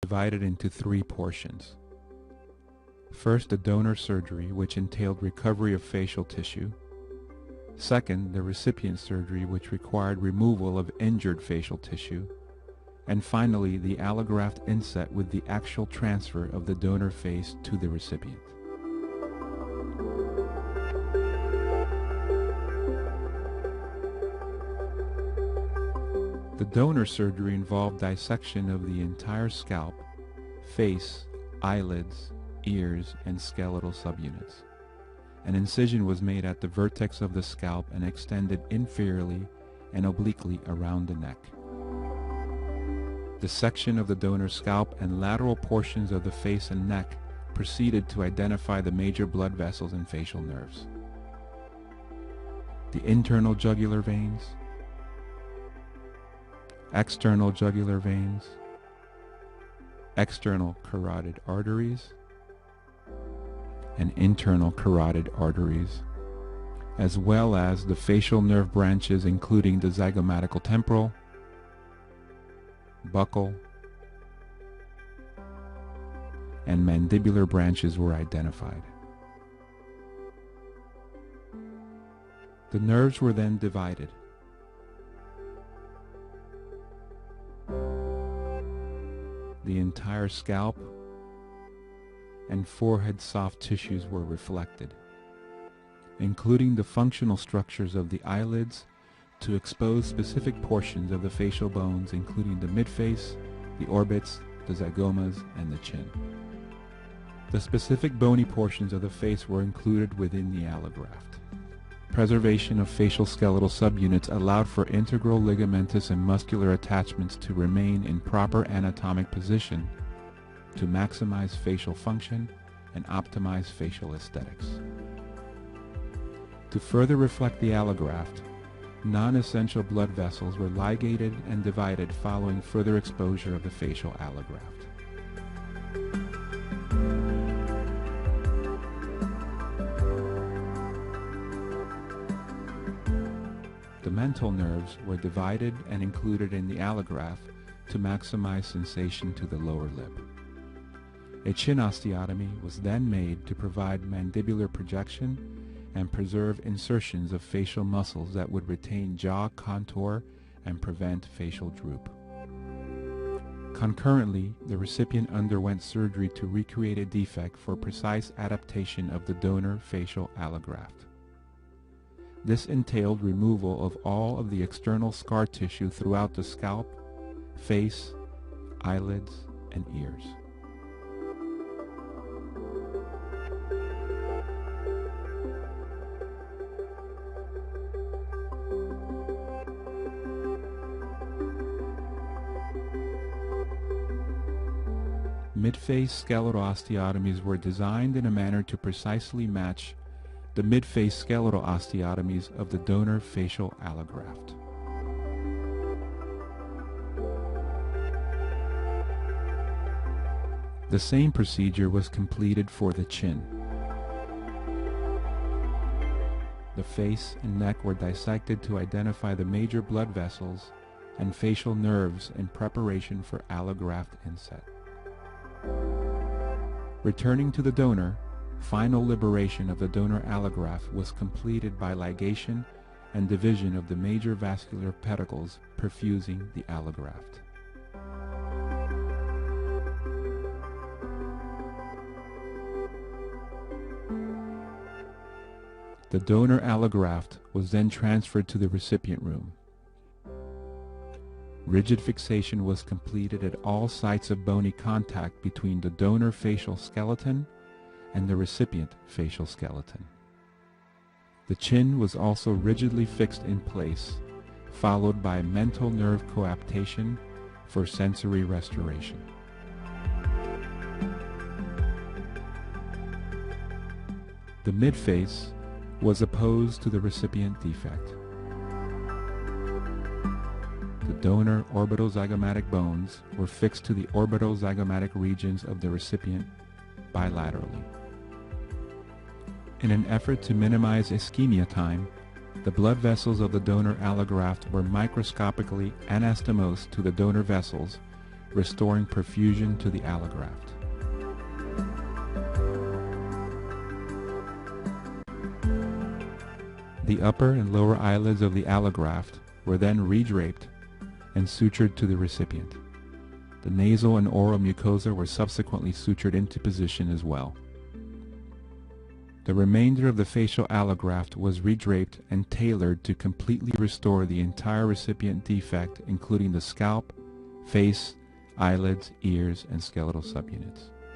divided into three portions. First, the donor surgery, which entailed recovery of facial tissue. Second, the recipient surgery, which required removal of injured facial tissue. And finally, the allograft inset with the actual transfer of the donor face to the recipient. The donor surgery involved dissection of the entire scalp, face, eyelids, ears, and skeletal subunits. An incision was made at the vertex of the scalp and extended inferiorly and obliquely around the neck. Dissection of the donor's scalp and lateral portions of the face and neck proceeded to identify the major blood vessels and facial nerves. The internal jugular veins, external jugular veins, external carotid arteries, and internal carotid arteries, as well as the facial nerve branches including the zygomatical temporal, buccal, and mandibular branches were identified. The nerves were then divided. The entire scalp and forehead soft tissues were reflected, including the functional structures of the eyelids, to expose specific portions of the facial bones including the midface, the orbits, the zygomas, and the chin. The specific bony portions of the face were included within the allograft. Preservation of facial skeletal subunits allowed for integral ligamentous and muscular attachments to remain in proper anatomic position to maximize facial function and optimize facial aesthetics. To further reflect the allograft, non-essential blood vessels were ligated and divided following further exposure of the facial allograft. The mental nerves were divided and included in the allograft to maximize sensation to the lower lip. A chin osteotomy was then made to provide mandibular projection and preserve insertions of facial muscles that would retain jaw contour and prevent facial droop. Concurrently, the recipient underwent surgery to recreate a defect for precise adaptation of the donor facial allograft. This entailed removal of all of the external scar tissue throughout the scalp, face, eyelids, and ears. Midface skeletal osteotomies were designed in a manner to precisely match the midface skeletal osteotomies of the donor facial allograft. The same procedure was completed for the chin. The face and neck were dissected to identify the major blood vessels and facial nerves in preparation for allograft inset. Returning to the donor, final liberation of the donor allograft was completed by ligation and division of the major vascular pedicles perfusing the allograft. The donor allograft was then transferred to the recipient room. Rigid fixation was completed at all sites of bony contact between the donor facial skeleton and the recipient facial skeleton. The chin was also rigidly fixed in place, followed by mental nerve coaptation for sensory restoration. The midface was opposed to the recipient defect. The donor orbitozygomatic bones were fixed to the orbitozygomatic regions of the recipient bilaterally. In an effort to minimize ischemia time, the blood vessels of the donor allograft were microscopically anastomosed to the donor vessels, restoring perfusion to the allograft. The upper and lower eyelids of the allograft were then redraped and sutured to the recipient. The nasal and oral mucosa were subsequently sutured into position as well. The remainder of the facial allograft was redraped and tailored to completely restore the entire recipient defect, including the scalp, face, eyelids, ears, and skeletal subunits.